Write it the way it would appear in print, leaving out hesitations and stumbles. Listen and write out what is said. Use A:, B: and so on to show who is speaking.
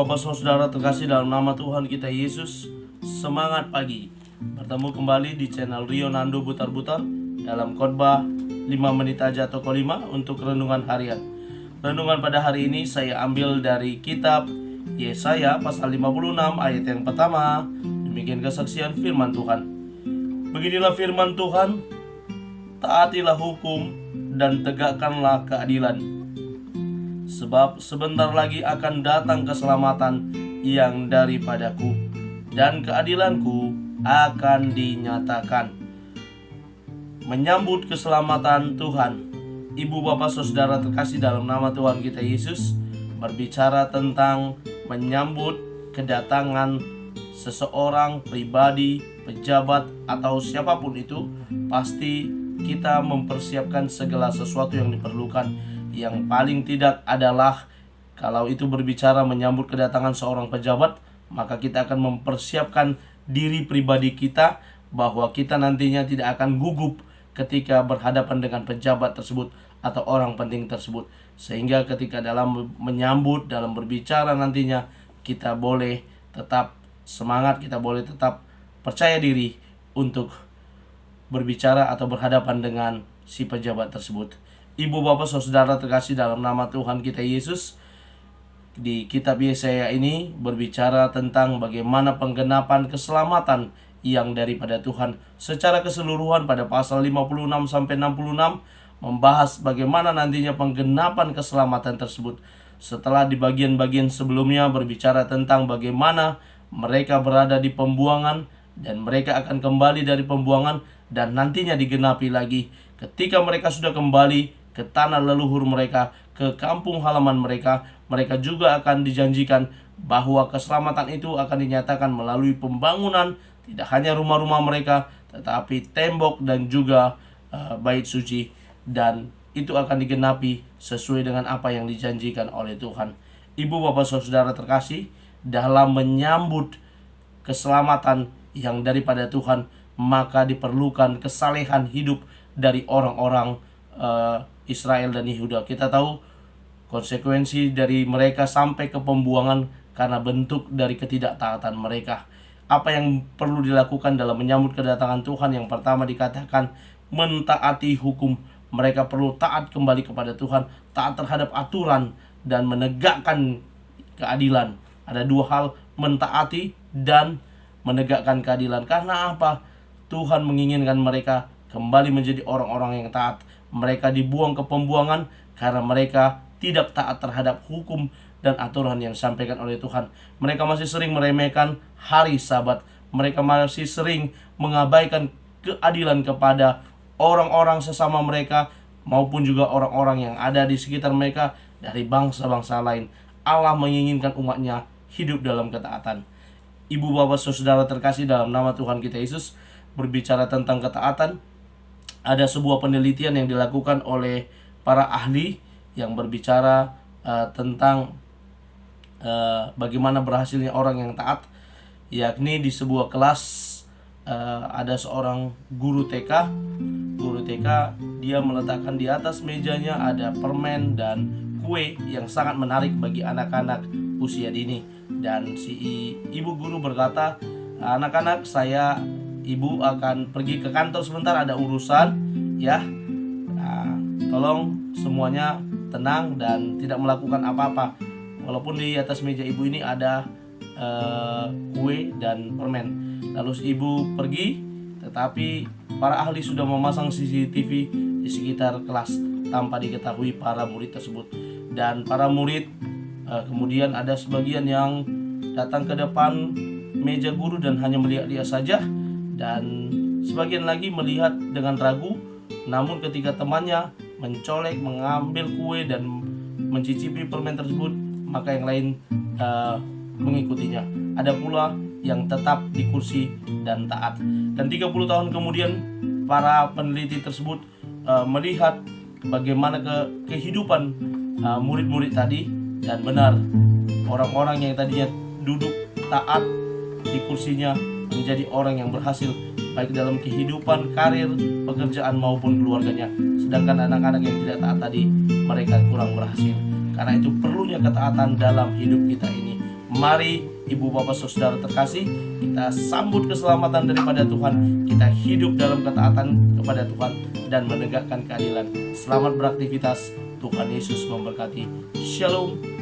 A: Bapak Saudara terkasih dalam nama Tuhan kita Yesus, semangat pagi. Bertemu kembali di channel Rio Nando Butar-Butar dalam khotbah 5 menit aja toko 5 untuk renungan harian. Renungan pada hari ini saya ambil dari kitab Yesaya pasal 56 ayat yang pertama. Demikian kesaksian firman Tuhan. Beginilah firman Tuhan, taatilah hukum dan tegakkanlah keadilan. Sebab sebentar lagi akan datang keselamatan yang daripadaku, dan keadilanku akan dinyatakan. Menyambut keselamatan Tuhan, Ibu Bapak Saudara terkasih dalam nama Tuhan kita Yesus, berbicara tentang menyambut kedatangan seseorang, pribadi, pejabat, atau siapapun itu. Pasti kita mempersiapkan segala sesuatu yang diperlukan. Yang paling tidak adalah kalau itu berbicara menyambut kedatangan seorang pejabat, maka kita akan mempersiapkan diri pribadi kita bahwa kita nantinya tidak akan gugup ketika berhadapan dengan pejabat tersebut atau orang penting tersebut. Sehingga ketika dalam menyambut, dalam berbicara nantinya, kita boleh tetap semangat, kita boleh tetap percaya diri untuk berbicara atau berhadapan dengan si pejabat tersebut. Ibu Bapak Saudara terkasih dalam nama Tuhan kita Yesus, di kitab Yesaya ini berbicara tentang bagaimana penggenapan keselamatan yang daripada Tuhan secara keseluruhan pada pasal 56 sampai 66 membahas bagaimana nantinya penggenapan keselamatan tersebut. Setelah di bagian-bagian sebelumnya berbicara tentang bagaimana mereka berada di pembuangan dan mereka akan kembali dari pembuangan dan nantinya digenapi lagi ketika mereka sudah kembali ke tanah leluhur mereka, ke kampung halaman mereka. Mereka juga akan dijanjikan bahwa keselamatan itu akan dinyatakan melalui pembangunan tidak hanya rumah-rumah mereka, tetapi tembok dan juga bait suci, dan itu akan digenapi sesuai dengan apa yang dijanjikan oleh Tuhan. Ibu Bapak Saudara terkasih, dalam menyambut keselamatan yang daripada Tuhan, maka diperlukan kesalehan hidup dari orang-orang Israel dan Yehuda. Kita tahu konsekuensi dari mereka sampai ke pembuangan karena bentuk dari ketidaktaatan mereka. Apa yang perlu dilakukan dalam menyambut kedatangan Tuhan? Yang pertama dikatakan mentaati hukum. Mereka perlu taat kembali kepada Tuhan, taat terhadap aturan dan menegakkan keadilan. Ada dua hal, mentaati dan menegakkan keadilan. Karena apa? Tuhan menginginkan mereka kembali menjadi orang-orang yang taat. Mereka dibuang ke pembuangan karena mereka tidak taat terhadap hukum dan aturan yang disampaikan oleh Tuhan. Mereka masih sering meremehkan hari Sabat. Mereka masih sering mengabaikan keadilan kepada orang-orang sesama mereka maupun juga orang-orang yang ada di sekitar mereka dari bangsa-bangsa lain. Allah menginginkan umatnya hidup dalam ketaatan. Ibu Bapak Saudara terkasih dalam nama Tuhan kita Yesus, berbicara tentang ketaatan, ada sebuah penelitian yang dilakukan oleh para ahli yang berbicara tentang bagaimana berhasilnya orang yang taat, yakni di sebuah kelas ada seorang guru TK. Guru TK dia meletakkan di atas mejanya ada permen dan kue yang sangat menarik bagi anak-anak usia dini. Dan si ibu guru berkata, "Anak-anak, ibu akan pergi ke kantor sebentar, ada urusan ya. Tolong semuanya tenang dan tidak melakukan apa-apa." Walaupun di atas meja ibu ini ada kue dan permen. Lalu ibu pergi, tetapi para ahli sudah memasang CCTV di sekitar kelas tanpa diketahui para murid tersebut. Dan para murid kemudian ada sebagian yang datang ke depan meja guru dan hanya melihat-lihat saja, dan sebagian lagi melihat dengan ragu. Namun ketika temannya mencolek, mengambil kue dan mencicipi permen tersebut, maka yang lain mengikutinya. Ada pula yang tetap di kursi dan taat. Dan 30 tahun kemudian para peneliti tersebut melihat bagaimana kehidupan murid-murid tadi, dan benar, orang-orang yang tadinya duduk taat di kursinya menjadi orang yang berhasil baik dalam kehidupan, karir, pekerjaan maupun keluarganya. Sedangkan anak-anak yang tidak taat tadi, mereka kurang berhasil. Karena itu perlunya ketaatan dalam hidup kita ini. Mari Ibu Bapak Saudara terkasih, kita sambut keselamatan daripada Tuhan. Kita hidup dalam ketaatan kepada Tuhan dan menegakkan keadilan. Selamat beraktivitas. Tuhan Yesus memberkati. Shalom.